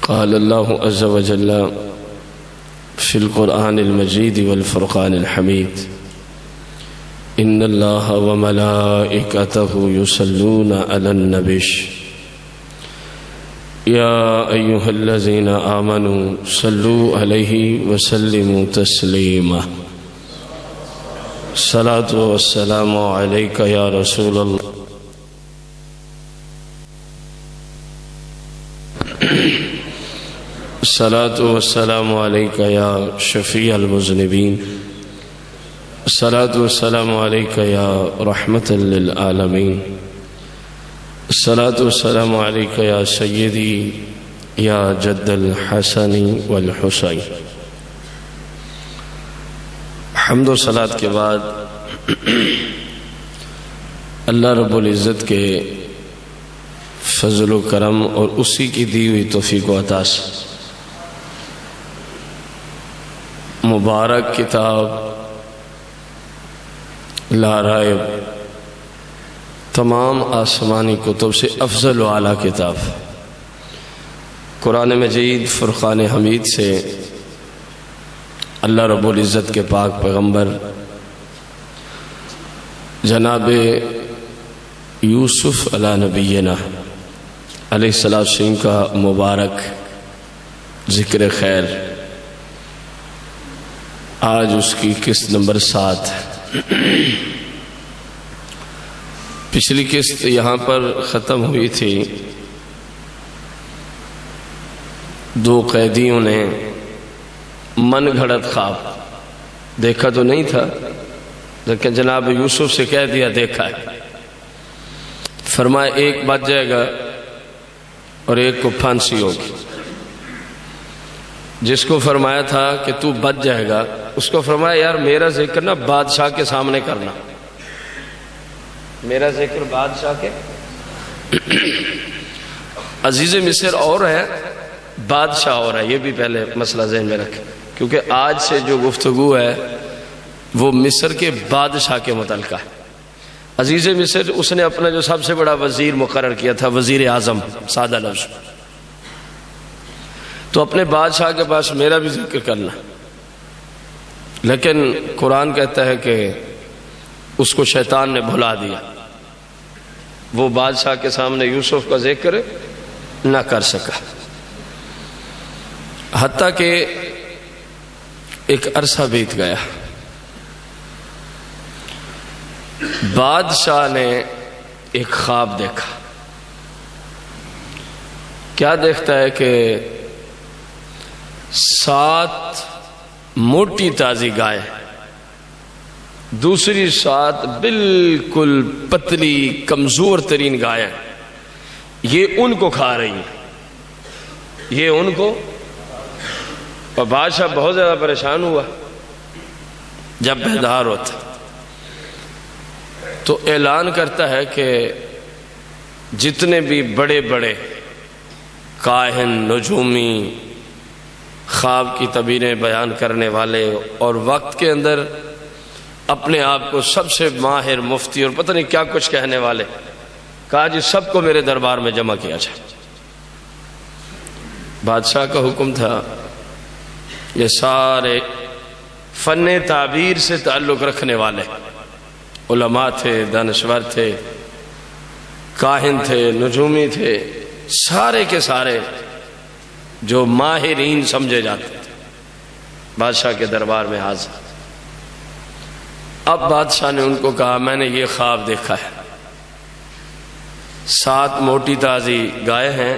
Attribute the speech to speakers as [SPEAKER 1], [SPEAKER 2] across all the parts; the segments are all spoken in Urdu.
[SPEAKER 1] قال الله عز وجل في القرآن المجيد والفرقان الحميد إن الله وملائكته يصلون على النبي يا أيها الذين آمنوا صلوا عليه وسلموا تسليما الصلاة والسلام عليك يا رسول الله الصلاة والسلام عليك يا شفيع المذنبين الصلاة والسلام عليك يا رحمة للعالمين الصلاة والسلام عليك يا سيدي يا جد الحسن والحسين. حمد و صلاة کے بعد اللہ رب العزت کے فضل و کرم اور اسی کی دی ہوئی توفیق و عطا سے مبارک کتاب لا ریب تمام آسمانی کتب سے افضل و اعلیٰ کتاب قرآن مجید فرقان حمید سے اللہ رب العزت کے پاک پیغمبر جناب یوسف علیہ نبینا علیہ السلام کا مبارک ذکر خیر آج اس کی قسط نمبر 7 پچھلی قسط یہاں پر ختم ہوئی تھی. 2 قیدیوں نے من گھڑت خواب دیکھا تو نہیں تھا لیکن جناب یوسف سے کہہ دیا دیکھا ہے. فرمایا ایک بچ جائے گا اور ایک کو پھانسی ہوگی. جس کو فرمایا تھا کہ تو بچ جائے گا اس کو فرمایا یار میرا ذکر نہ بادشاہ کے سامنے کرنا, میرا ذکر بادشاہ کے عزیز مصر اور ہے بادشاہ اور ہے. یہ بھی پہلے مسئلہ ذہن میں رکھیں کیونکہ آج سے جو گفتگو ہے وہ مصر کے بادشاہ کے متعلقہ ہے. عزیز مصر اس نے اپنا جو سب سے بڑا وزیر مقرر کیا تھا وزیر اعظم سادہ لفظ, تو اپنے بادشاہ کے پاس میرا بھی ذکر کرنا. لیکن قرآن کہتا ہے کہ اس کو شیطان نے بھلا دیا, وہ بادشاہ کے سامنے یوسف کا ذکر نہ کر سکا. حتیٰ کہ ایک عرصہ بیت گیا, بادشاہ نے ایک خواب دیکھا. کیا دیکھتا ہے کہ 7 موٹی تازی گائے, دوسری 7 بالکل پتلی کمزور ترین گائے, یہ ان کو کھا رہی ہیں, یہ ان کو. اور بادشاہ بہت زیادہ پریشان ہوا. جب بیدار ہوتا تو اعلان کرتا ہے کہ جتنے بھی بڑے بڑے کاہن نجومی خواب کی تعبیریں بیان کرنے والے اور وقت کے اندر اپنے آپ کو سب سے ماہر مفتی اور پتہ نہیں کیا کچھ کہنے والے, کہا جی سب کو میرے دربار میں جمع کیا جائے. بادشاہ کا حکم تھا. یہ سارے فن تعبیر سے تعلق رکھنے والے علماء تھے, دانشور تھے, کاہن تھے, نجومی تھے, سارے کے سارے جو ماہرین سمجھے جاتے تھے بادشاہ کے دربار میں حاضر. اب بادشاہ نے ان کو کہا میں نے یہ خواب دیکھا ہے, 7 موٹی تازی گائے ہیں,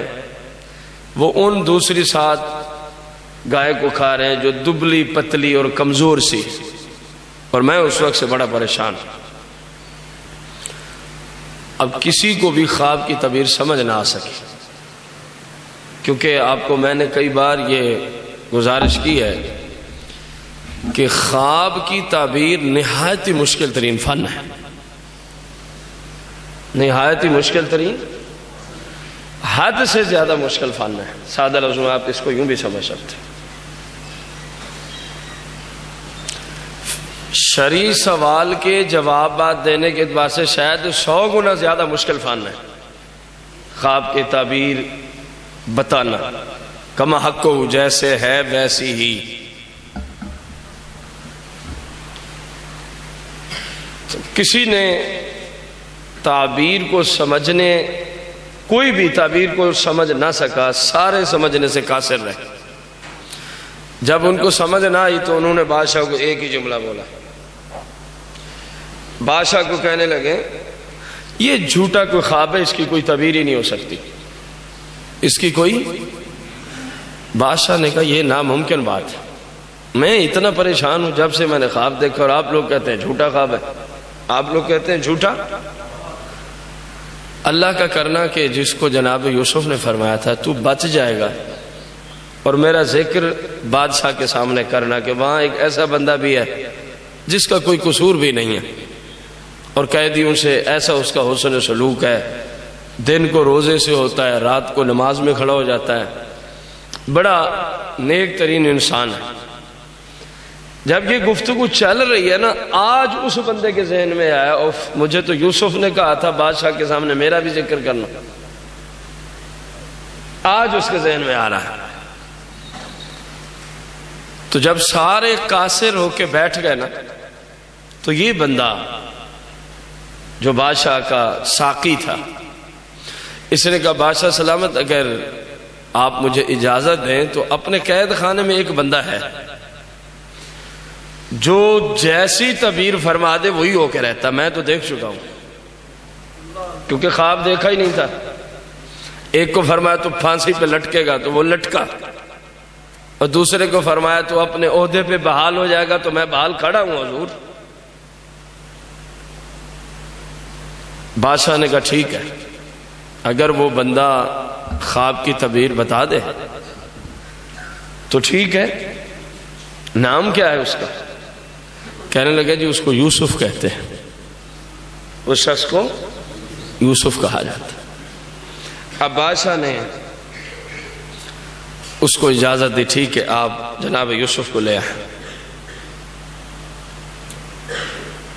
[SPEAKER 1] وہ ان دوسری 7 گائے کو کھا رہے ہیں جو دبلی پتلی اور کمزور سی, اور میں اس وقت سے بڑا پریشان. اب کسی کو بھی خواب کی تعبیر سمجھ نہ آ سکی, کیونکہ آپ کو میں نے کئی بار یہ گزارش کی ہے کہ خواب کی تعبیر نہایت ہی مشکل ترین فن ہے, نہایت ہی مشکل ترین, حد سے زیادہ مشکل فن ہے. سادہ لفظوں میں آپ اس کو یوں بھی سمجھ سکتے ہیں. شرعی سوال کے جوابات دینے کے اعتبار سے شاید 100 گنا زیادہ مشکل فن ہے خواب کی تعبیر بتانا. کما حق جیسے ہے ویسی ہی. کسی نے تعبیر کو سمجھنے، کوئی بھی تعبیر کو سمجھ نہ سکا، سارے سمجھنے سے قاصر رہے. جب ان کو سمجھ نہ آئی تو انہوں نے بادشاہ کو ایک ہی جملہ بولا. بادشاہ کو کہنے لگے یہ جھوٹا کوئی خواب ہے، اس کی کوئی تعبیر ہی نہیں ہو سکتی، اس کی کوئی. بادشاہ نے کہا یہ ناممکن بات ہے، میں اتنا پریشان ہوں جب سے میں نے خواب دیکھا، اور آپ لوگ کہتے ہیں جھوٹا خواب ہے، آپ لوگ کہتے ہیں جھوٹا. اللہ کا کرنا کہ جس کو جناب یوسف نے فرمایا تھا تو بچ جائے گا، اور میرا ذکر بادشاہ کے سامنے کرنا کہ وہاں ایک ایسا بندہ بھی ہے جس کا کوئی قصور بھی نہیں ہے، اور قیدیوں سے ایسا اس کا حسن سلوک ہے، دن کو روزے سے ہوتا ہے، رات کو نماز میں کھڑا ہو جاتا ہے، بڑا نیک ترین انسان ہے. جب یہ گفتگو چل رہی ہے نا، آج اس بندے کے ذہن میں آیا اور مجھے تو یوسف نے کہا تھا بادشاہ کے سامنے میرا بھی ذکر کرنا، آج اس کے ذہن میں آ رہا ہے. تو جب سارے قاصر ہو کے بیٹھ گئے نا، تو یہ بندہ جو بادشاہ کا ساقی تھا، اس نے کہا بادشاہ سلامت، اگر آپ مجھے اجازت دیں تو اپنے قید خانے میں ایک بندہ ہے جو جیسی تعبیر فرما دے وہی ہو کے رہتا. میں تو دیکھ چکا ہوں کیونکہ خواب دیکھا ہی نہیں تھا. ایک کو فرمایا تو پھانسی پہ لٹکے گا تو وہ لٹکا، اور دوسرے کو فرمایا تو اپنے عہدے پہ بحال ہو جائے گا تو میں بحال کھڑا ہوں حضور. بادشاہ نے کہا ٹھیک ہے، اگر وہ بندہ خواب کی تعبیر بتا دے تو ٹھیک ہے. نام کیا ہے اس کا؟ کہنے لگے جی اس کو یوسف کہتے ہیں، اس شخص کو یوسف کہا جاتا ہے. اب بادشاہ نے اس کو اجازت دی، ٹھیک ہے آپ جناب یوسف کو لے آئیں.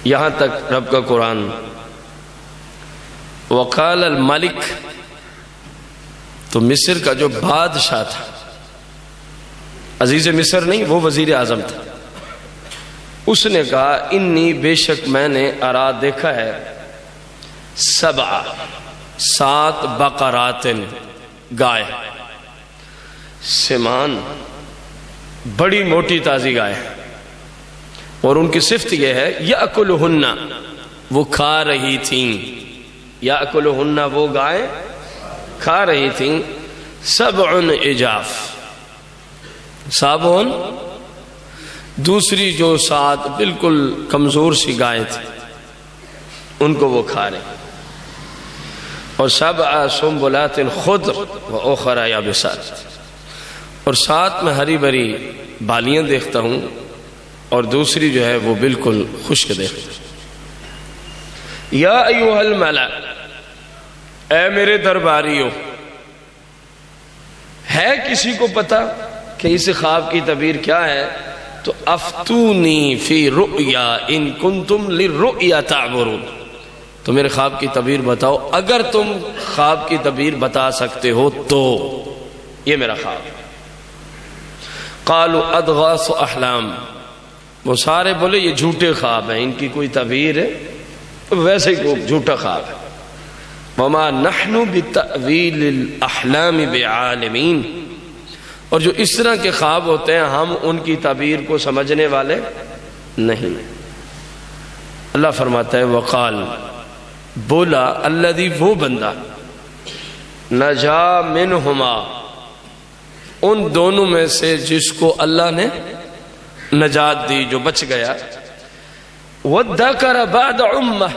[SPEAKER 1] یہاں تک رب کا قرآن وقال الملک، تو مصر کا جو بادشاہ تھا، عزیز مصر نہیں، وہ وزیر اعظم تھا، اس نے کہا انی بے شک میں نے ارا دیکھا ہے 7 بقرات گائے، سمان بڑی موٹی تازی گائے، اور ان کی صفت یہ ہے یأکلہن، وہ کھا رہی تھیں، یأکلہن وہ گائے کھا رہی تھیں، 7 عجاف، 7 دوسری جو 7 بالکل کمزور سی گائیں تھیں ان کو وہ کھا رہے، اور 7 سنبلات خضر وأخر یابسات، اور 7 میں ہری بھری بالیاں دیکھتا ہوں اور دوسری جو ہے وہ بالکل خشک دیکھتا ہوں. یا ایوہ الملأ، اے میرے درباریوں، ہے کسی کو پتا کہ اس خواب کی تعبیر کیا ہے؟ تو افتونی فی رؤیا ان کنتم للرؤیا تعبرون، تو میرے خواب کی تعبیر بتاؤ اگر تم خواب کی تعبیر بتا سکتے ہو تو. یہ میرا خواب. قالوا اضغاث احلام، وہ سارے بولے یہ جھوٹے خواب ہیں، ان کی کوئی تعبیر ہے ویسے ہی کوئی جھوٹا خواب ہے. وما نحن بتأویل الاحلام بعالمین، اور جو اس طرح کے خواب ہوتے ہیں ہم ان کی تعبیر کو سمجھنے والے نہیں. اللہ فرماتا ہے وقال، بولا الذی، وہ بندہ، نجا منہما، ان دونوں میں سے جس کو اللہ نے نجات دی، جو بچ گیا، وَذَّكَرَ بَعْدَ عُمَّةٍ،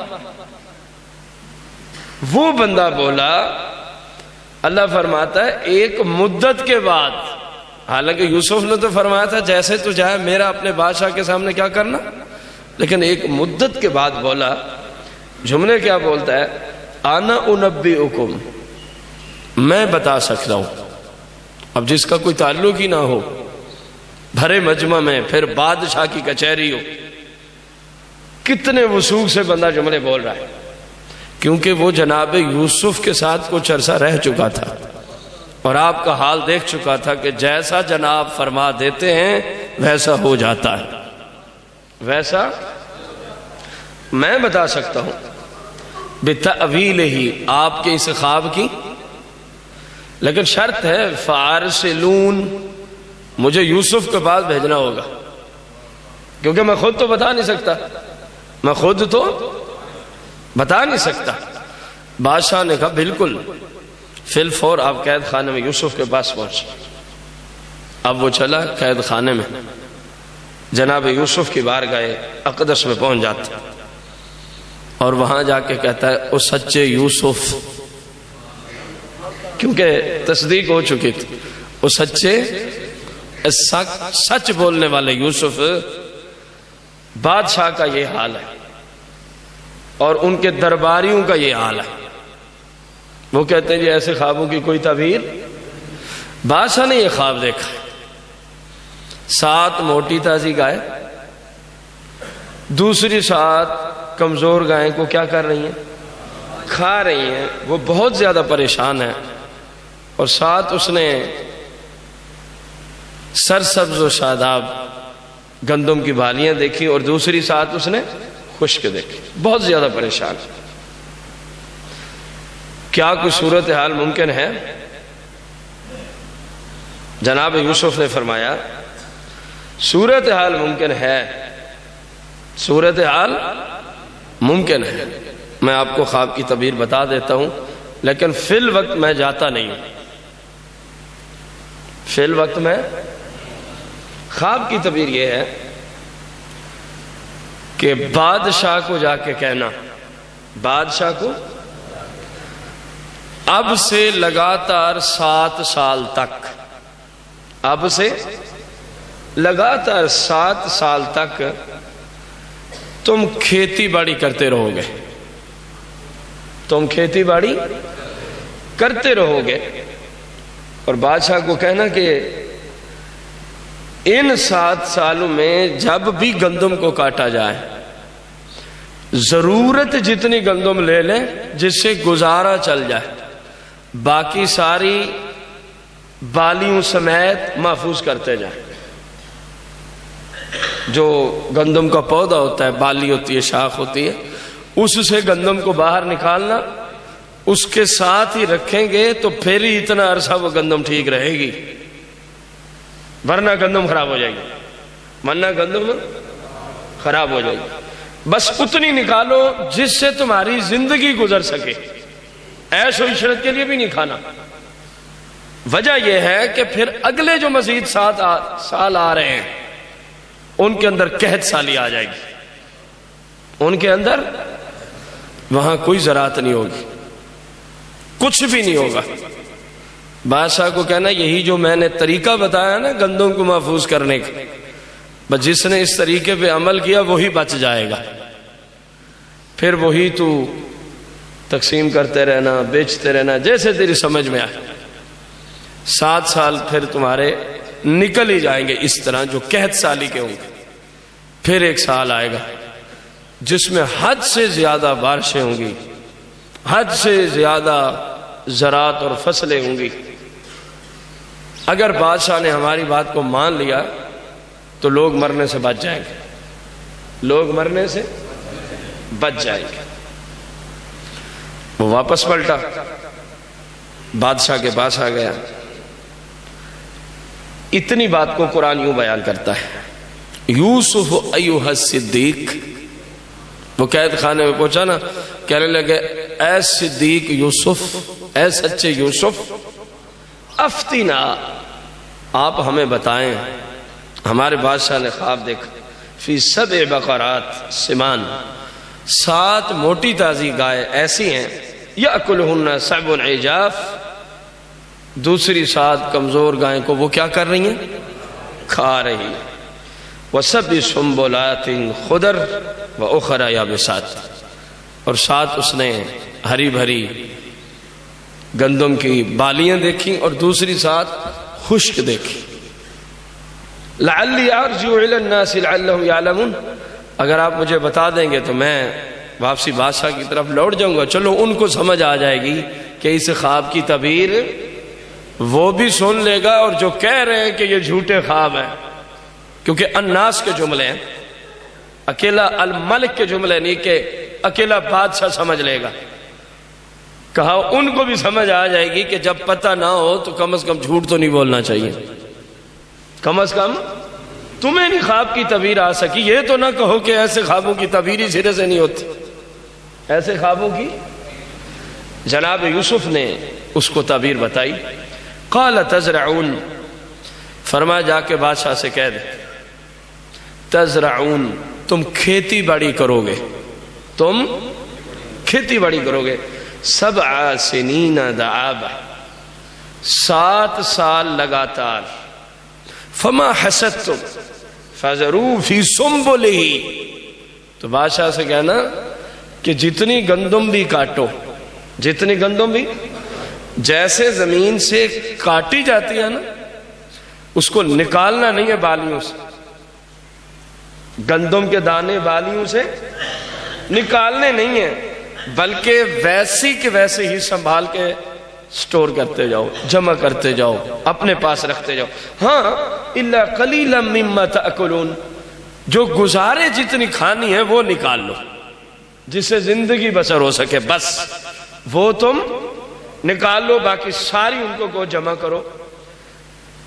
[SPEAKER 1] وہ بندہ بولا، اللہ فرماتا ہے ایک مدت کے بعد، حالانکہ یوسف نے تو فرمایا تھا جیسے تو جائے میرا اپنے بادشاہ کے سامنے کیا کرنا، لیکن ایک مدت کے بعد بولا. جملے کیا بولتا ہے؟ انا انبئکم، میں بتا سکتا ہوں. اب جس کا کوئی تعلق ہی نہ ہو، بھرے مجمع میں، پھر بادشاہ کی کچہری ہو، کتنے وسوخ سے بندہ جملے بول رہا ہے، کیونکہ وہ جناب یوسف کے ساتھ کچھ عرصہ رہ چکا تھا، اور آپ کا حال دیکھ چکا تھا کہ جیسا جناب فرما دیتے ہیں ویسا ہو جاتا ہے. ویسا میں بتا سکتا ہوں بتأویل ہی آپ کے اس خواب کی، لیکن شرط ہے فارسلون، مجھے یوسف کے پاس بھیجنا ہوگا، کیونکہ میں خود تو بتا نہیں سکتا، میں خود تو بتا نہیں سکتا. بادشاہ نے کہا بالکل، فی الفور آپ قید خانے میں یوسف کے پاس پہنچے. اب وہ چلا قید خانے میں، جناب یوسف کی بارگاہ اقدس میں پہنچ جاتا اور وہاں جا کے کہتا ہے او سچے یوسف، کیونکہ تصدیق ہو چکی تھی، او سچے سچ بولنے والے یوسف، بادشاہ کا یہ حال ہے اور ان کے درباریوں کا یہ حال ہے. وہ کہتے ہیں جی ایسے خوابوں کی کوئی تعبیر. بادشاہ نے یہ خواب دیکھا، 7 موٹی تازی گائے دوسری 7 کمزور گائیں کو کیا کر رہی ہیں؟ کھا رہی ہیں. وہ بہت زیادہ پریشان ہے، اور 7 اس نے سرسبز و شاداب گندم کی بالیاں دیکھی اور دوسری 7 اس نے خشک دیکھی. بہت زیادہ پریشان. کیا کوئی صورتحال ممکن ہے؟ جناب یوسف نے فرمایا صورتحال ممکن ہے، صورتحال ممکن ہے. میں آپ کو خواب کی تعبیر بتا دیتا ہوں، لیکن فی الوقت میں جاتا نہیں ہوں. فی الوقت میں خواب کی تعبیر یہ ہے کہ بادشاہ کو جا کے کہنا، بادشاہ کو اب سے لگاتار 7 سال تک، اب سے لگاتار 7 سال تک تم کھیتی باڑی کرتے رہو گے، تم کھیتی باڑی کرتے رہو گے. اور بادشاہ کو کہنا کہ ان 7 سالوں میں جب بھی گندم کو کاٹا جائے ضرورت جتنی گندم لے لیں جس سے گزارا چل جائے، باقی ساری بالیوں سمیت محفوظ کرتے جائیں. جو گندم کا پودا ہوتا ہے، بالی ہوتی ہے، شاخ ہوتی ہے، اس سے گندم کو باہر نکالنا، اس کے ساتھ ہی رکھیں گے تو پھر ہی اتنا عرصہ وہ گندم ٹھیک رہے گی، ورنہ گندم خراب ہو جائے گی، ورنہ گندم خراب ہو جائے گی. بس اتنی نکالو جس سے تمہاری زندگی گزر سکے، عیش و عشرت کے لیے بھی نہیں کھانا. وجہ یہ ہے کہ پھر اگلے جو مزید 7 سال آ رہے ہیں ان کے اندر قحط سالی آ جائے گی، ان کے اندر وہاں کوئی زراعت نہیں ہوگی، کچھ بھی نہیں ہوگا. بادشاہ کو کہنا یہی جو میں نے طریقہ بتایا نا گندم کو محفوظ کرنے کا، بس جس نے اس طریقے پہ عمل کیا وہی بچ جائے گا. پھر وہی تو تقسیم کرتے رہنا، بیچتے رہنا، جیسے تیری سمجھ میں آئے. 7 سال پھر تمہارے نکل ہی جائیں گے اس طرح جو قحط سالی کے ہوں گے. پھر ایک سال آئے گا جس میں حد سے زیادہ بارشیں ہوں گی، حد سے زیادہ زراعت اور فصلیں ہوں گی. اگر بادشاہ نے ہماری بات کو مان لیا تو لوگ مرنے سے بچ جائیں گے، لوگ مرنے سے بچ جائیں گے. وہ واپس پلٹا، بادشاہ کے پاس آ گیا. اتنی بات کو قرآن یوں بیان کرتا ہے، یوسف ایھا الصدیق. وہ قید خانے میں پہنچا نا، کہنے لگے اے صدیق یوسف، اے سچے یوسف، افتینا، آپ ہمیں بتائیں. ہمارے بادشاہ نے خواب دیکھا، فی 7 بقرات سمان، 7 موٹی تازی گائے ایسی ہیں، یأکلہن 7 عجاف، دوسری 7 کمزور گائیں کو وہ کیا کر رہی ہیں؟ کھا رہی ہیں. وَسَبْعِ سُنبُلَاتٍ خُضْرٍ وَأُخَرَ يَابِسَاتٍ، اور 7 اس نے ہری بھری گندم کی بالیاں دیکھی اور دوسری 7 خشک دیکھی. لَعَلِّي أَرْجِعُ إِلَى النَّاسِ لَعَلَّهُمْ يَعْلَمُونَ، اگر آپ مجھے بتا دیں گے تو میں واپسی بادشاہ کی طرف لوٹ جاؤں گا، چلو ان کو سمجھ آ جائے گی کہ اس خواب کی تعبیر وہ بھی سن لے گا، اور جو کہہ رہے ہیں کہ یہ جھوٹے خواب ہیں، کیونکہ الناس کے جملے ہیں، اکیلا الملک کے جملے نہیں کہ اکیلا بادشاہ سمجھ لے گا. کہا ان کو بھی سمجھ آ جائے گی کہ جب پتہ نہ ہو تو کم از کم جھوٹ تو نہیں بولنا چاہیے. کم از کم تمہیں نہیں خواب کی تعبیر آ سکی، یہ تو نہ کہو کہ ایسے خوابوں کی تعبیر ہی سرے سے نہیں ہوتی. ایسے خوابوں کی جناب یوسف نے اس کو تعبیر بتائی. قال تزرعون، فرمایا جا کے بادشاہ سے کہہ دے تزرعون، تم کھیتی باڑی کرو گے، تم کھیتی باڑی کرو گے. 7 سنین دعابا، 7 سال لگاتار. فما حسدتم فذروا فی سنبلہ، تو بادشاہ سے کہنا کہ جتنی گندم بھی کاٹو، جتنی گندم بھی جیسے زمین سے کاٹی جاتی ہے نا، اس کو نکالنا نہیں ہے بالیوں سے. گندم کے دانے بالیوں سے نکالنے نہیں ہیں، بلکہ ویسی کے ویسے ہی سنبھال کے سٹور کرتے جاؤ، جمع کرتے جاؤ، اپنے پاس رکھتے جاؤ. ہاں الا قلیلا مما تاکلون، جو گزارے جتنی کھانی ہے وہ نکال لو، جس سے زندگی بسر ہو سکے، بس وہ تم نکال لو، باقی ساری ان کو جمع کرو.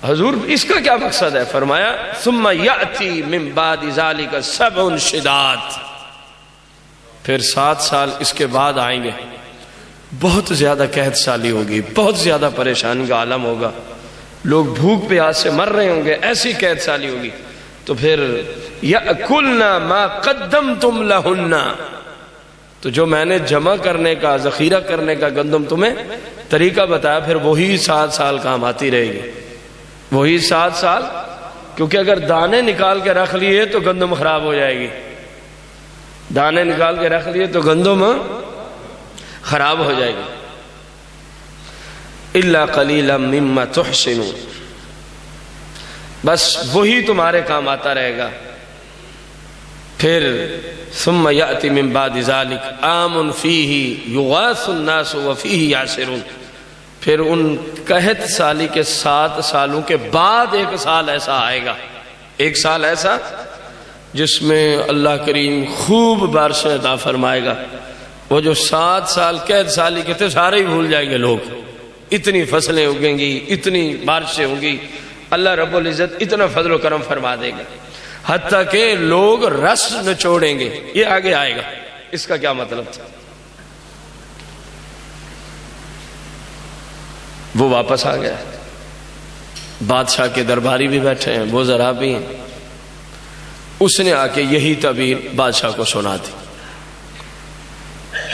[SPEAKER 1] حضور اس کا کیا مقصد ہے؟ فرمایا ثم یأتی من بعد ذلک 7 شداد، پھر 7 سال اس کے بعد آئیں گے، بہت زیادہ قحط سالی ہوگی، بہت زیادہ پریشانی کا عالم ہوگا، لوگ بھوک پیاس سے مر رہے ہوں گے، ایسی قحط سالی ہوگی. تو پھر یأکلنا ما قدمتم لہن، تو جو میں نے جمع کرنے کا، ذخیرہ کرنے کا گندم تمہیں طریقہ بتایا، پھر وہی 7 سال کام آتی رہے گی، وہی 7 سال. کیونکہ اگر دانے نکال کے رکھ لیے تو گندم خراب ہو جائے گی، دانے نکال کے رکھ لیے تو گندم خراب ہو جائے گی. الا قلیلا مما تحسنون، بس وہی تمہارے کام آتا رہے گا. پھر ثم یأتی من بعد ذلک عام فیہ یغاث الناس وفیہ یعصرون، پھر ان قحط سالی کے 7 سالوں کے بعد 1 سال ایسا آئے گا، 1 سال ایسا جس میں اللہ کریم خوب بارشیں عطا فرمائے گا. وہ جو 7 سال قحط سالی کے تھے سارے ہی بھول جائیں گے لوگ، اتنی فصلیں اگیں گی، اتنی بارشیں ہوں گی، اللہ رب العزت اتنا فضل و کرم فرما دے گا، حتیٰ کہ لوگ رس نچوڑیں گے. یہ آگے آئے گا. اس کا کیا مطلب تھا؟ وہ واپس آ گیا، بادشاہ کے درباری بھی بیٹھے ہیں، وہ ذرا بھی ہیں. اس نے آ کے یہی تعبیر بادشاہ کو سنا دی.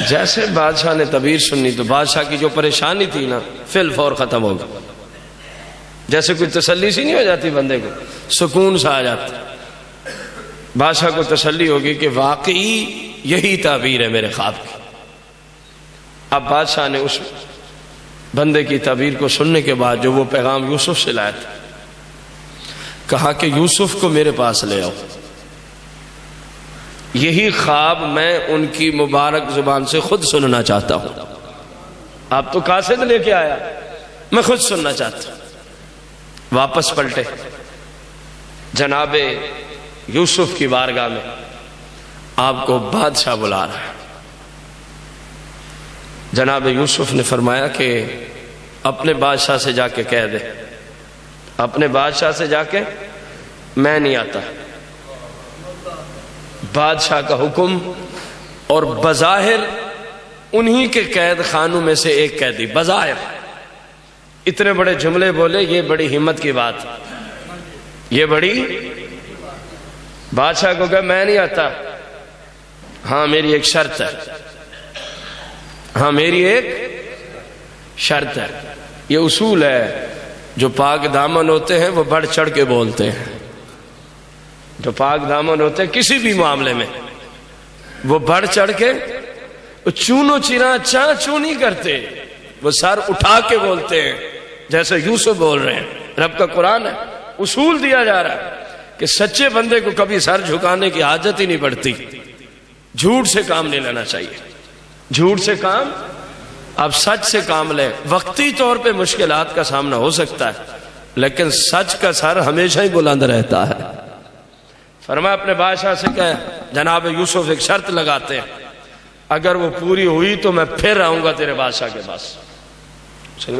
[SPEAKER 1] جیسے بادشاہ نے تعبیر سنی تو بادشاہ کی جو پریشانی تھی نا فی الفور ختم ہو گئی. جیسے کوئی تسلی سی نہیں ہو جاتی بندے کو، سکون سا آ جاتا. بادشاہ کو تسلی ہوگی کہ واقعی یہی تعبیر ہے میرے خواب کی. اب بادشاہ نے اس بندے کی تعبیر کو سننے کے بعد جو وہ پیغام یوسف سے لایا تھا، کہا کہ یوسف کو میرے پاس لے آؤ، یہی خواب میں ان کی مبارک زبان سے خود سننا چاہتا ہوں. آپ تو قاصد لے کے آیا، میں خود سننا چاہتا ہوں. واپس پلٹے، جناب یوسف کی بارگاہ میں، آپ کو بادشاہ بلا رہا ہے. جناب یوسف نے فرمایا کہ اپنے بادشاہ سے جا کے کہہ دے، اپنے بادشاہ سے جا کے، میں نہیں آتا. بادشاہ کا حکم، اور بظاہر انہی کے قید خانوں میں سے ایک قیدی، بظاہر اتنے بڑے جملے بولے، یہ بڑی ہمت کی بات، یہ بڑی. بادشاہ کو کہا میں نہیں آتا، ہاں میری ایک شرط ہے، ہاں میری ایک شرط ہے. یہ اصول ہے، جو پاک دامن ہوتے ہیں وہ بڑھ چڑھ کے بولتے ہیں. جو پاک دامن ہوتے ہیں کسی بھی معاملے میں وہ بڑھ چڑھ کے، چونو چیرا چاں چوں نہیں کرتے، وہ سر اٹھا کے بولتے ہیں جیسے یوسف بول رہے ہیں. رب کا قرآن ہے، اصول دیا جا رہا ہے کہ سچے بندے کو کبھی سر جھکانے کی حاجت ہی نہیں پڑتی. جھوٹ سے کام نہیں لینا چاہیے، جھوٹ سے کام. اب سچ سے کام لے. وقتی طور پہ مشکلات کا سامنا ہو سکتا ہے لیکن سچ کا سر ہمیشہ ہی بلند رہتا ہے. فرمایا اپنے بادشاہ سے کہ جناب یوسف ایک شرط لگاتے ہیں, اگر وہ پوری ہوئی تو میں پھر آؤں گا تیرے بادشاہ کے پاس.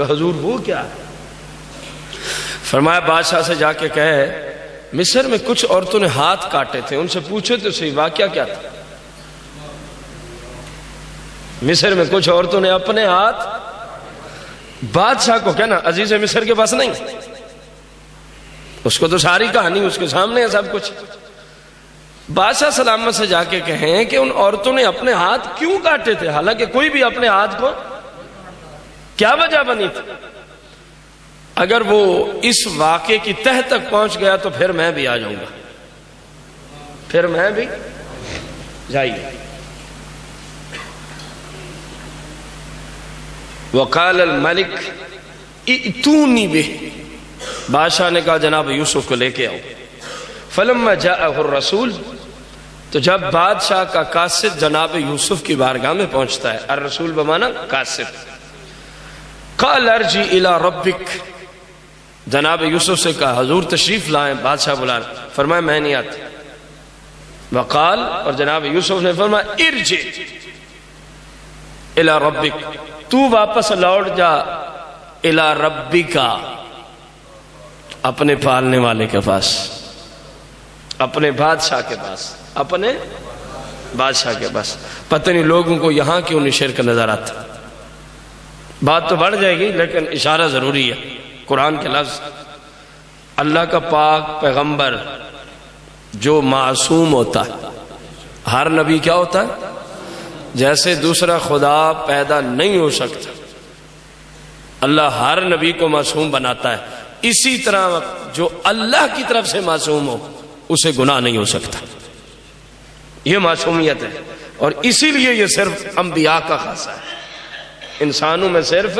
[SPEAKER 1] حضور وہ کیا؟ فرمایا بادشاہ سے جا کے کہے مصر میں کچھ عورتوں نے ہاتھ کاٹے تھے, ان سے پوچھے تو صحیح واقعہ کیا تھا. مصر میں کچھ عورتوں نے اپنے ہاتھ, بادشاہ کو کہنا عزیز مصر کے پاس نہیں, اس کو تو ساری کہانی اس کے سامنے ہے سب کچھ. بادشاہ سلامت سے جا کے کہیں کہ ان عورتوں نے اپنے ہاتھ کیوں کاٹے تھے, حالانکہ کوئی بھی اپنے ہاتھ کو, کیا وجہ بنی تھی. اگر وہ اس واقعے کی تہ تک پہنچ گیا تو پھر میں بھی آ جاؤں گا, پھر میں بھی. جائیے. وقال الملک ائتونی بہ, بادشاہ نے کہا جناب یوسف کو لے کے آؤ. فلما جاءہ الرسول, تو جب بادشاہ کا قاصد جناب یوسف کی بارگاہ میں پہنچتا ہے, الرسول بمانا قاصد, قال ارجع الی ربک, جناب یوسف سے کہا حضور تشریف لائیں, بادشاہ بلائیں. فرمایا میں نہیں آتا. وقال, اور جناب یوسف نے فرمایا ارجع الی ربک, تو واپس لوٹ جا الی ربکا, اپنے پالنے والے کے پاس, اپنے بادشاہ کے پاس, اپنے بادشاہ کے پاس. پتہ نہیں لوگوں کو یہاں کیوں نہیں شرک نظر آتا. بات تو بڑھ جائے گی لیکن اشارہ ضروری ہے. قرآن کے لفظ, اللہ کا پاک پیغمبر جو معصوم ہوتا ہے, ہر نبی کیا ہوتا ہے, جیسے دوسرا خدا پیدا نہیں ہو سکتا, اللہ ہر نبی کو معصوم بناتا ہے, اسی طرح جو اللہ کی طرف سے معصوم ہو اسے گناہ نہیں ہو سکتا. یہ معصومیت ہے, اور اسی لیے یہ صرف انبیاء کا خاصہ ہے, انسانوں میں صرف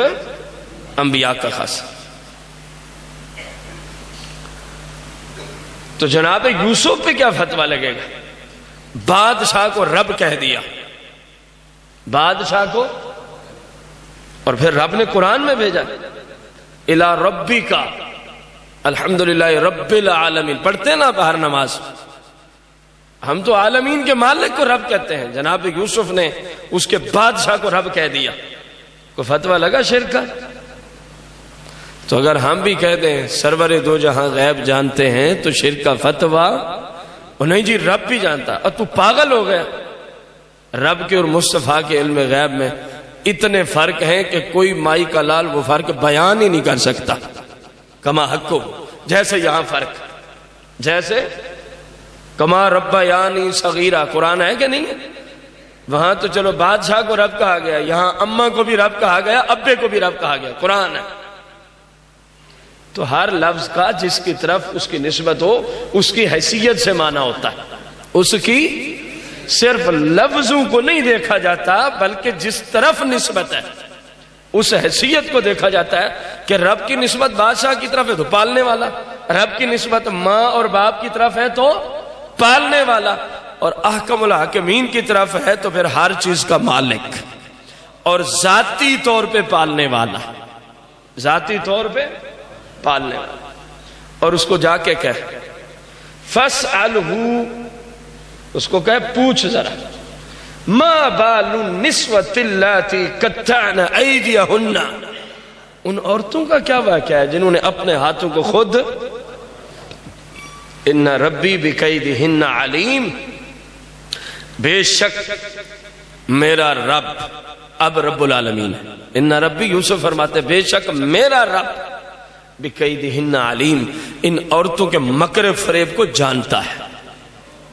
[SPEAKER 1] انبیاء کا خاصہ. تو جناب یوسف پہ کیا فتویٰ لگے گا؟ بادشاہ کو رب کہہ دیا, بادشاہ کو, اور پھر رب نے قرآن میں بھیجا الی ربکا, الحمدللہ رب العالمین. پڑھتے ہیں نا ہر نماز, ہم تو عالمین کے مالک کو رب کہتے ہیں, جناب یوسف نے اس کے بادشاہ کو رب کہہ دیا. کو فتویٰ لگا شرک کا؟ تو اگر ہم بھی کہہ دیں سرور دو جہاں غیب جانتے ہیں تو شرک کا فتویٰ, نہیں جی رب بھی جانتا, اور تو پاگل ہو گیا. رب کے اور مصطفیٰ کے علم غیب میں اتنے فرق ہیں کہ کوئی مائی کا لال وہ فرق بیان ہی نہیں کر سکتا. کما حقو, جیسے یہاں فرق, جیسے کما ربا یعنی صغیرہ, قرآن ہے کہ نہیں ہے؟ وہاں تو چلو بادشاہ کو رب کہا گیا, یہاں اماں کو بھی رب کہا گیا, ابے کو بھی رب کہا گیا, قرآن ہے. تو ہر لفظ کا جس کی طرف اس کی نسبت ہو اس کی حیثیت سے معنی ہوتا ہے. اس کی صرف لفظوں کو نہیں دیکھا جاتا بلکہ جس طرف نسبت ہے اس حیثیت کو دیکھا جاتا ہے. کہ رب کی نسبت بادشاہ کی طرف ہے تو پالنے والا, رب کی نسبت ماں اور باپ کی طرف ہے تو پالنے والا, اور احکم الحاکمین کی طرف ہے تو پھر ہر چیز کا مالک, اور ذاتی طور پہ پالنے والا, ذاتی طور پہ پالنے والا. اور اس کو جا کے کہے فَاسْأَلْهُ, اس کو کہے پوچھ ذرا, مَا بَالُ النِّسْوَةِ اللَّاتِي قَطَّعْنَ أَيْدِيَهُنَّ, ان عورتوں کا کیا واقعہ ہے جنہوں نے اپنے ہاتھوں کو خود, اِنَّ رَبِّي بِكَيْدِهِنَّ عَلِيمٌ, بے شک میرا رب, اب رب العالمین ہے. اِنَّ رَبِّي, یوسف فرماتے بے شک میرا رب بِكَيْدِهِنَّ عَلِيمٌ, ان عورتوں کے مکر و فریب کو جانتا ہے,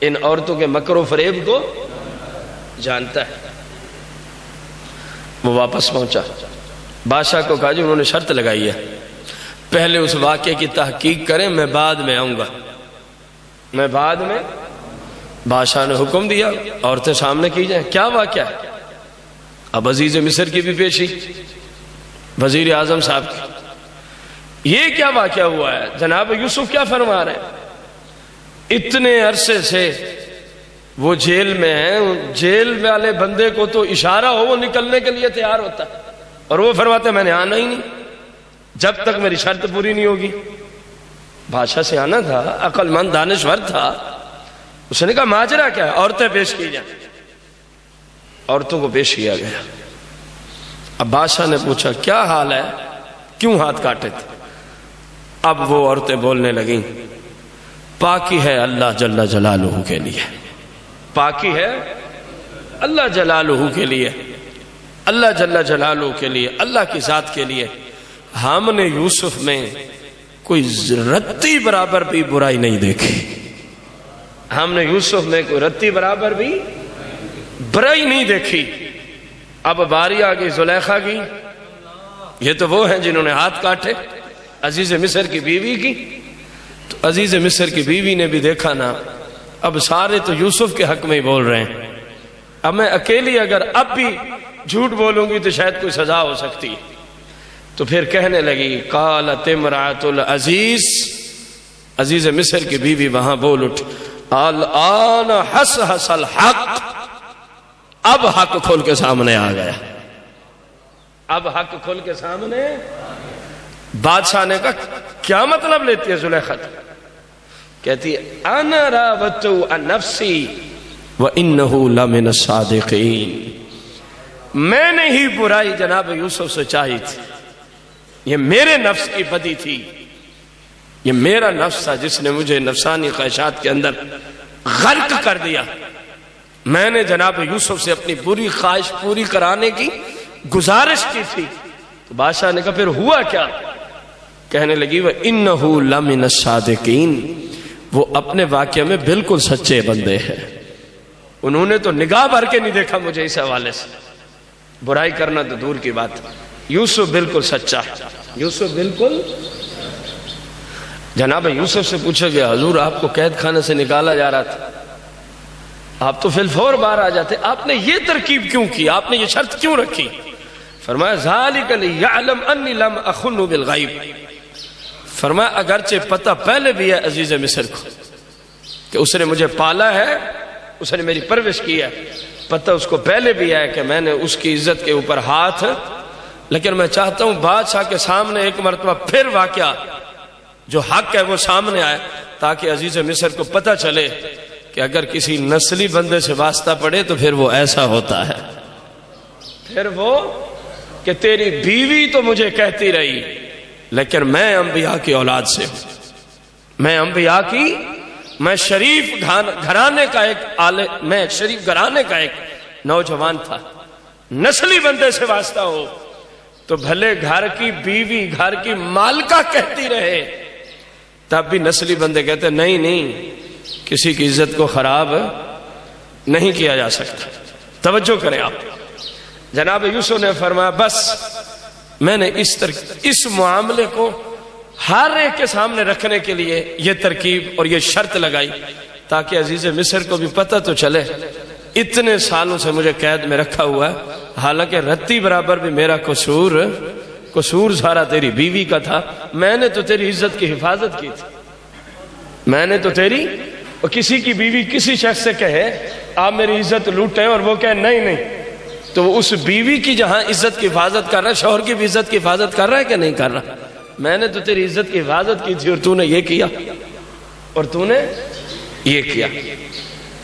[SPEAKER 1] ان عورتوں کے مکر و فریب کو جانتا ہے. وہ واپس پہنچا, بادشاہ کو کہا جی انہوں نے شرط لگائی ہے, پہلے اس واقعے کی تحقیق کریں, میں بعد میں آؤں گا, میں بعد میں. بادشاہ نے حکم دیا عورتیں سامنے کی جائیں. کیا واقعہ ہے؟ اب عزیز مصر کی بھی پیشی, وزیر اعظم صاحب کی, یہ کیا واقعہ ہوا ہے؟ جناب یوسف کیا فرما رہے ہیں؟ اتنے عرصے سے وہ جیل میں ہیں, جیل والے بندے کو تو اشارہ ہو وہ نکلنے کے لیے تیار ہوتا ہے, اور وہ فرماتے میں نے آنا ہی نہیں جب تک میری شرط پوری نہیں ہوگی. بادشاہ سے آنا تھا، عقل مند دانشور تھا. اس نے کہا ماجرا کیا ہے؟ عورتیں پیش کی جائیں. عورتوں کو پیش کیا گیا. اب بادشاہ نے پوچھا کیا حال ہے، کیوں ہاتھ کاٹے تھے؟ اب وہ عورتیں بولنے لگیں پاکی ہے اللہ جل جلالہ کے لیے، پاکی ہے اللہ جلالہ کے لیے، اللہ جل جلالہ کے لیے، اللہ کی ذات کے لیے. ہم نے یوسف میں کوئی رتی برابر بھی برائی نہیں دیکھی. ہم نے یوسف میں کوئی رتی برابر بھی برائی نہیں دیکھی. اب باری آ گئی زلیخا کی. یہ تو وہ ہیں جنہوں نے ہاتھ کاٹے عزیز مصر کی بیوی کی. تو عزیز مصر کی بیوی نے بھی دیکھا نا، اب سارے تو یوسف کے حق میں ہی بول رہے ہیں. اب میں اکیلی اگر اب بھی جھوٹ بولوں گی تو شاید کوئی سزا ہو سکتی. تو پھر کہنے لگی قالت امرأۃ العزیز، عزیز مصر کی بیوی وہاں بول اٹھ الآن حس الحق، اب حق کھول کے سامنے آ گیا. اب حق کھول کے سامنے. بادشاہ نے کہا کیا مطلب لیتی ہے زلیخا؟ کہتی انا راودت عن نفسی وانه لمن الصادقین، میں نے ہی برائی جناب یوسف سے چاہی تھی، یہ میرے نفس کی بدی تھی، یہ میرا نفس تھا جس نے مجھے نفسانی خواہشات کے اندر غرق کر دیا. میں نے جناب یوسف سے اپنی بری خواہش پوری کرانے کی گزارش کی تھی. تو بادشاہ نے کہا پھر ہوا کیا؟ کہنے لگی وَإِنَّهُ لَمِنَ الصَّادِقِينَ، وہ اپنے واقعہ میں بالکل سچے بندے ہیں. انہوں نے تو نگاہ بھر کے نہیں دیکھا مجھے اس حوالے سے. برائی کرنا تو دور کی بات. یوسف بالکل سچا ہے. یوسف بالکل. جناب یوسف سے پوچھا گیا حضور آپ کو قید خانے سے نکالا جا رہا تھا، آپ تو فی الفور باہر آ جاتے، آپ نے یہ ترکیب کیوں کی، آپ نے یہ شرط کیوں رکھی؟ فرمایا ذالک لیعلم انی لم اخن بالغیب، فرمایا اگرچہ پتہ پہلے بھی ہے عزیز مصر کو کہ اس نے مجھے پالا ہے، اس نے میری پرورش کی ہے، پتہ اس کو پہلے بھی ہے کہ میں نے اس کی عزت کے اوپر ہاتھ، لیکن میں چاہتا ہوں بادشاہ کے سامنے ایک مرتبہ پھر واقعہ جو حق ہے وہ سامنے آئے تاکہ عزیز مصر کو پتہ چلے کہ اگر کسی نسلی بندے سے واسطہ پڑے تو پھر وہ ایسا ہوتا ہے. پھر وہ کہ تیری بیوی تو مجھے کہتی رہی لیکن میں انبیاء کی اولاد سے ہوں، میں انبیاء کی، میں شریف گھرانے کا میں شریف گھرانے کا ایک نوجوان تھا. نسلی بندے سے واسطہ ہو تو بھلے گھر کی بیوی گھر کی مالکہ کہتی رہے تب بھی نسلی بندے کہتے نہیں نہیں کسی کی عزت کو خراب نہیں کیا جا سکتا. توجہ کریں آپ. جناب یوسف نے فرمایا بس میں نے اس معاملے کو ہر ایک کے سامنے رکھنے کے لیے یہ ترکیب اور یہ شرط لگائی تاکہ عزیز مصر کو بھی پتہ تو چلے اتنے سالوں سے مجھے قید میں رکھا ہوا ہے، حالانکہ رتی برابر بھی میرا قصور سارا تیری بیوی کا تھا. میں نے تو تیری عزت کی حفاظت کی تھی، میں نے تو تیری، اور کسی کی بیوی کسی شخص سے کہے آپ میری عزت لوٹے اور وہ کہے نہیں نہیں تو وہ اس بیوی کی جہاں عزت کی حفاظت کر رہا ہے شوہر کی بھی عزت کی حفاظت کر رہا ہے کہ نہیں کر رہا؟ میں نے تو تیری عزت کی حفاظت کی تھی اور تو نے یہ کیا اور تو نے یہ کیا.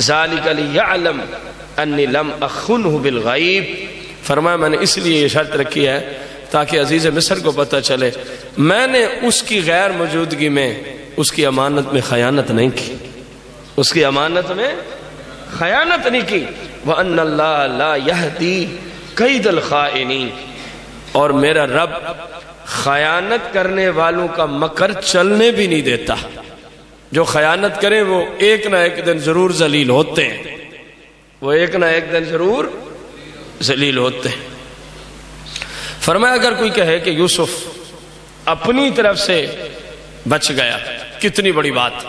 [SPEAKER 1] ذالک لیعلم انی لم اخنہ بالغیب، فرمایا میں نے اس لیے یہ شرط رکھی ہے تاکہ عزیز مصر کو پتہ چلے میں نے اس کی غیر موجودگی میں اس کی امانت میں خیانت نہیں کی، اس کی امانت میں خیانت نہیں کی. وَأَنَّ اللَّهَ لَا يَهْدِي كَيْدَ الْخَائِنِينَ، اور میرا رب خیانت کرنے والوں کا مکر چلنے بھی نہیں دیتا. جو خیانت کریں وہ ایک نہ ایک دن ضرور ذلیل ہوتے ہیں، وہ ایک نہ ایک دن ضرور ذلیل ہوتے ہیں. فرمایا اگر کوئی کہے کہ یوسف اپنی طرف سے بچ گیا، کتنی بڑی بات،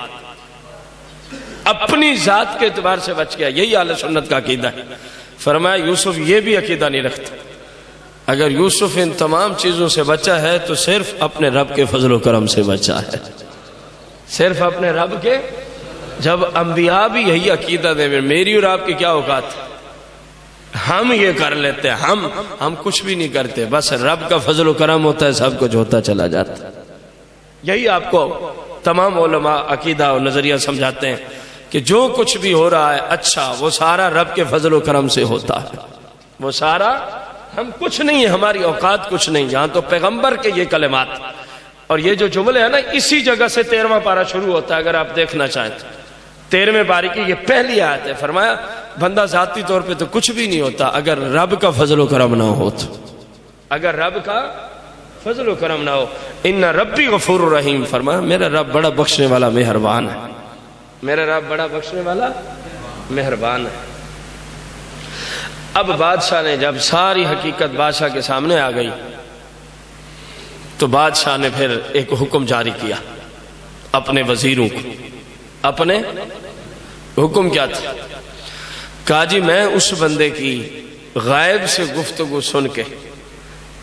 [SPEAKER 1] اپنی ذات کے اعتبار سے بچ گیا، یہی اہل سنت کا عقیدہ ہے. فرمایا یوسف یہ بھی عقیدہ نہیں رکھتا. اگر یوسف ان تمام چیزوں سے بچا ہے تو صرف اپنے رب کے فضل و کرم سے بچا ہے، صرف اپنے رب کے. جب انبیاء بھی یہی عقیدہ دے، میری اور آپ کی کیا اوقات ہم یہ کر لیتے ہیں، ہم کچھ بھی نہیں کرتے، بس رب کا فضل و کرم ہوتا ہے، سب کچھ ہوتا چلا جاتا ہے۔ یہی آپ کو تمام علماء عقیدہ اور نظریہ سمجھاتے ہیں کہ جو کچھ بھی ہو رہا ہے اچھا، وہ سارا رب کے فضل و کرم سے ہوتا ہے، وہ سارا، ہم کچھ نہیں ہے، ہماری اوقات کچھ نہیں۔ یہاں تو پیغمبر کے یہ کلمات اور یہ جو جملے ہیں نا، اسی جگہ سے 13واں پارہ شروع ہوتا ہے۔ اگر آپ دیکھنا چاہیں 13ویں پارے کی یہ پہلی آیت ہے۔ فرمایا بندہ ذاتی طور پہ تو کچھ بھی نہیں ہوتا اگر رب کا فضل و کرم نہ ہو، تو اگر رب کا فضل و کرم نہ ہو۔ ان ربی غفور الرحیم، فرمایا میرا رب بڑا بخشنے والا مہربان ہے، میرا رب بڑا بخشنے والا مہربان ہے۔ اب بادشاہ نے جب ساری حقیقت بادشاہ کے سامنے آ گئی تو بادشاہ نے پھر ایک حکم جاری کیا اپنے وزیروں کو۔ اپنے حکم کیا تھا؟ کہا جی میں اس بندے کی غائب سے گفتگو سن کے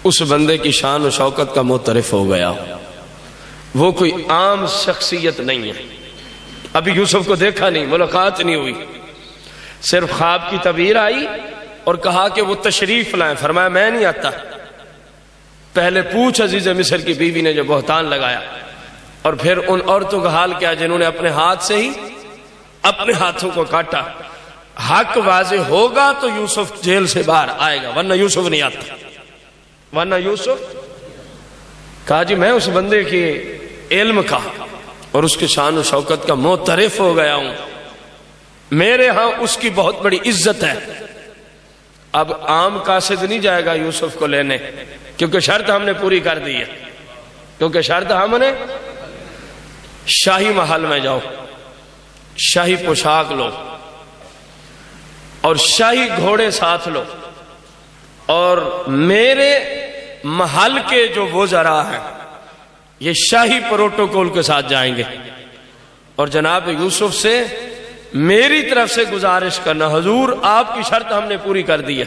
[SPEAKER 1] اس بندے کی شان و شوکت کا معترف ہو گیا ہوں۔ وہ کوئی عام شخصیت نہیں ہے، ابھی یوسف کو دیکھا نہیں، ملاقات نہیں ہوئی، صرف خواب کی تعبیر آئی اور کہا کہ وہ تشریف لائیں۔ فرمایا میں نہیں آتا، پہلے پوچھ عزیز مصر کی بیوی نے جو بہتان لگایا، اور پھر ان عورتوں کا حال کیا جنہوں نے اپنے ہاتھ سے ہی اپنے ہاتھوں کو کاٹا۔ حق واضح ہوگا تو یوسف جیل سے باہر آئے گا، ورنہ یوسف نہیں آتا، ورنہ یوسف۔ کہا جی میں اس بندے کے علم کا اور اس کے شان و شوکت کا معترف ہو گیا ہوں، میرے ہاں اس کی بہت بڑی عزت ہے۔ اب عام قاصد نہیں جائے گا یوسف کو لینے، کیونکہ شرط ہم نے پوری کر دی ہے، کیونکہ شرط ہم نے شاہی محل میں جاؤ، شاہی پوشاک لو اور شاہی گھوڑے ساتھ لو، اور میرے محل کے جو وزراء ہیں یہ شاہی پروٹوکول کے ساتھ جائیں گے، اور جناب یوسف سے میری طرف سے گزارش کرنا حضور آپ کی شرط ہم نے پوری کر دی ہے۔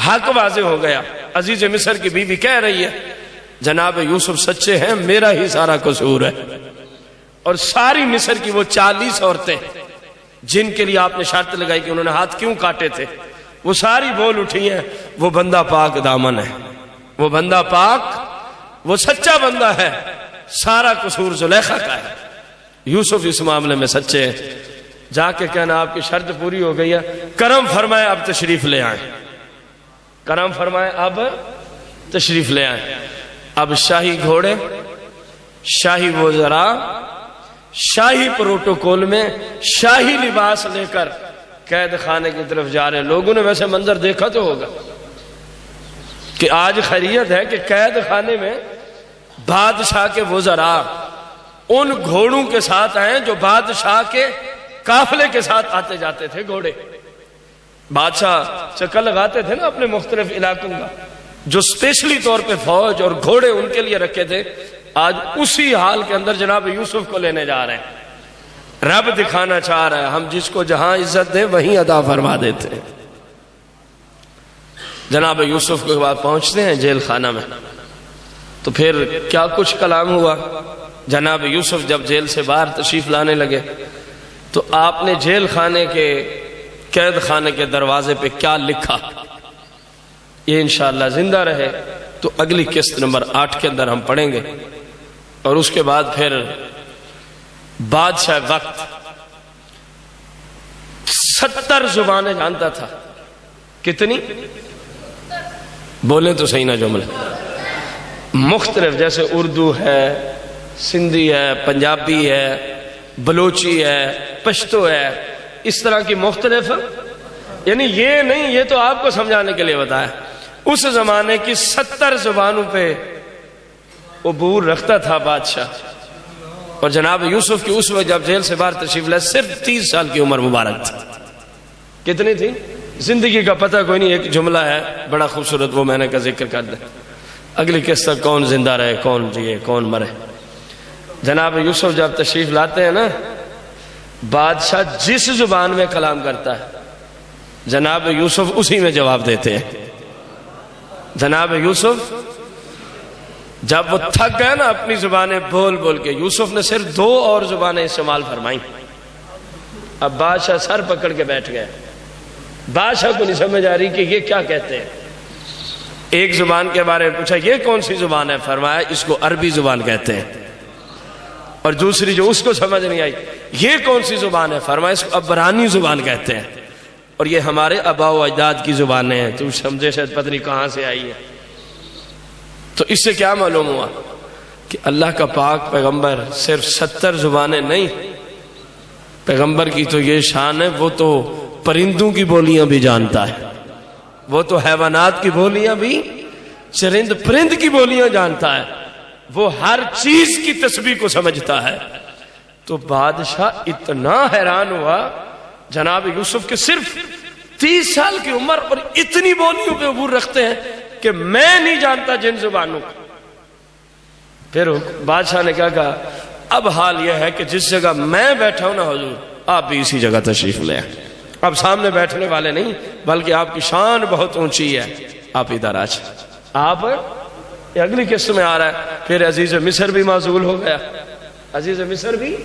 [SPEAKER 1] حق واضح ہو گیا۔ عزیز مصر کی بیوی کہہ رہی ہے جناب یوسف سچے ہیں، میرا ہی سارا قصور ہے۔ اور ساری مصر کی وہ 40 عورتیں جن کے لیے آپ نے شرط لگائی کہ انہوں نے ہاتھ کیوں کاٹے تھے، وہ ساری بول اٹھی ہیں وہ بندہ پاک دامن ہے، وہ بندہ پاک، وہ سچا بندہ ہے، سارا قصور زلیخا کا ہے۔ یوسف اس معاملے میں سچے ہیں۔ جا کے کہنا آپ کی شرط پوری ہو گئی ہے، کرم فرمائے اب تشریف لے آئیں، کرم فرمائے اب تشریف لے آئیں۔ اب شاہی گھوڑے، شاہی وزراء، شاہی پروٹوکول میں شاہی لباس لے کر قید خانے کی طرف جا رہے ہیں۔ لوگوں نے ویسے منظر دیکھا تو ہوگا کہ آج خیریت ہے کہ قید خانے میں بادشاہ کے وزراء ان گھوڑوں کے ساتھ آئے جو بادشاہ کے قافلے کے ساتھ آتے جاتے تھے۔ گھوڑے بادشاہ چکر لگاتے تھے نا اپنے مختلف علاقوں کا، جو اسپیشلی طور پہ فوج اور گھوڑے ان کے لیے رکھے تھے، آج اسی حال کے اندر جناب یوسف کو لینے جا رہے ہیں۔ رب دکھانا چاہ رہا ہے ہم جس کو جہاں عزت دیں وہیں عطا فرما دیتے ہیں۔ جناب یوسف کے بعد پہنچتے ہیں جیل خانہ میں، تو پھر کیا کچھ کلام ہوا۔ جناب یوسف جب جیل سے باہر تشریف لانے لگے تو آپ نے جیل خانے کے قید خانے کے دروازے پہ کیا لکھا، یہ انشاءاللہ زندہ رہے تو اگلی قسط نمبر 8 کے اندر ہم پڑھیں گے۔ اور اس کے بعد پھر بادشاہ وقت 70 زبانیں جانتا تھا۔ کتنی؟ بولیں تو صحیح نہ جملے۔ مختلف، جیسے اردو ہے، سندھی ہے، پنجابی ہے، بلوچی ہے، پشتو ہے، اس طرح کی مختلف، یعنی یہ نہیں، یہ تو آپ کو سمجھانے کے لیے بتایا، اس زمانے کی 70 زبانوں پہ عبور رکھتا تھا بادشاہ۔ اور جناب یوسف کی اس وقت جب جیل سے باہر تشریف لائے صرف 30 سال کی عمر مبارک تھی۔ کتنی تھی؟ زندگی کا پتہ کوئی نہیں، ایک جملہ ہے بڑا خوبصورت، وہ میں نے کا ذکر کر دیں، اگلی قسط تک کون زندہ رہے، کون جیے، کون مرے۔ جناب یوسف جب تشریف لاتے ہیں نا، بادشاہ جس زبان میں کلام کرتا ہے جناب یوسف اسی میں جواب دیتے ہیں۔ جناب یوسف جب وہ تھک گئے نا اپنی زبانیں بول بول کے، یوسف نے صرف 2 اور زبانیں استعمال فرمائیں۔ اب بادشاہ سر پکڑ کے بیٹھ گئے، بادشاہ کو نہیں سمجھ آ رہی کہ یہ کیا کہتے ہیں. ایک زبان کے بارے میں پوچھا یہ کون سی زبان ہے؟ فرمایا اس کو عربی زبان کہتے ہیں. اور دوسری جو اس کو سمجھ نہیں آئی یہ کون سی زبان ہے؟ فرمایا اس کو عبرانی زبان کہتے ہیں. اور یہ ہمارے آباء و اجداد کی زبانیں ہیں، تو سمجھے شاید پتہ نہیں کہاں سے آئی ہے. تو اس سے کیا معلوم ہوا کہ اللہ کا پاک پیغمبر صرف 70 زبانیں نہیں، پیغمبر کی تو یہ شان ہے وہ تو پرندوں کی بولیاں بھی جانتا ہے، وہ تو حیوانات کی بولیاں بھی، چرند پرند کی بولیاں جانتا ہے، وہ ہر چیز کی تسبیح کو سمجھتا ہے. تو بادشاہ اتنا حیران ہوا جناب یوسف کے صرف 30 سال کی عمر اور اتنی بولیوں پہ عبور رکھتے ہیں کہ میں نہیں جانتا جن زبانوں کو. پھر بادشاہ نے کیا کہا اب حال یہ ہے کہ جس جگہ میں بیٹھا ہوں نا حضور آپ بھی اسی جگہ تشریف لیں. اب سامنے بیٹھنے والے نہیں بلکہ آپ کی شان بہت اونچی ہے، آپ ادھر آ جائیں. آپ اگلی قسط میں آ رہا ہے. پھر عزیز مصر بھی معزول ہو گیا، عزیز مصر بھی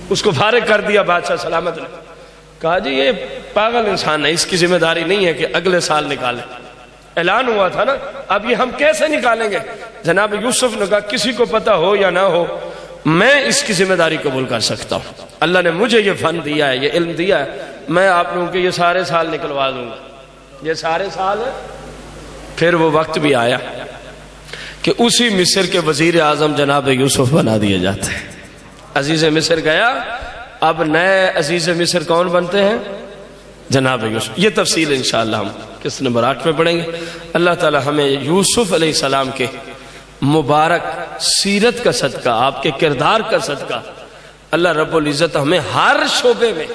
[SPEAKER 1] اس کو فارغ کر دیا بادشاہ سلامت نے. کہا جی یہ پاگل انسان ہے، اس کی ذمہ داری نہیں ہے کہ اگلے سال نکالے. اعلان ہوا تھا نا، اب یہ ہم کیسے نکالیں گے؟ جناب یوسف نے کہا کسی کو پتہ ہو یا نہ ہو میں اس کی ذمہ داری قبول کر سکتا ہوں. اللہ نے مجھے یہ فن دیا ہے، یہ علم دیا ہے، میں آپ لوگوں کے یہ سارے سال نکلوا دوں گا، یہ سارے سال. پھر وہ وقت بھی آیا کہ اسی مصر کے وزیر اعظم جناب یوسف بنا دیے جاتے ہیں. عزیز مصر گیا، اب نئے عزیز مصر کون بنتے ہیں؟ جناب یوسف. یہ تفصیل انشاءاللہ ہم قسط نمبر 8 میں پڑھیں گے. اللہ تعالی ہمیں یوسف علیہ السلام کے مبارک سیرت کا صدقہ، آپ کے کردار کا صدقہ، اللہ رب العزت ہمیں ہر شعبے میں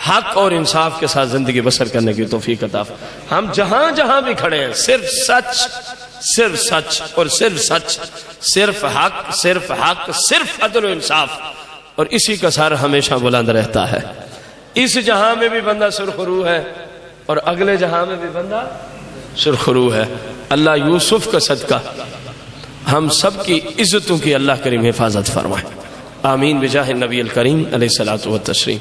[SPEAKER 1] حق اور انصاف کے ساتھ زندگی بسر کرنے کی توفیق عطا. ہم جہاں جہاں بھی کھڑے ہیں صرف سچ، صرف سچ اور صرف سچ، صرف حق، صرف حق، صرف عدل و انصاف، اور اسی کا سار ہمیشہ بلند رہتا ہے. اس جہاں میں بھی بندہ سرخرو ہے اور اگلے جہاں میں بھی بندہ سرخرو ہے. اللہ یوسف کا صدقہ ہم سب کی عزتوں کی اللہ کریم حفاظت فرمائے. آمین بجاہ النبی الکریم علیہ الصلوۃ والتسلیم.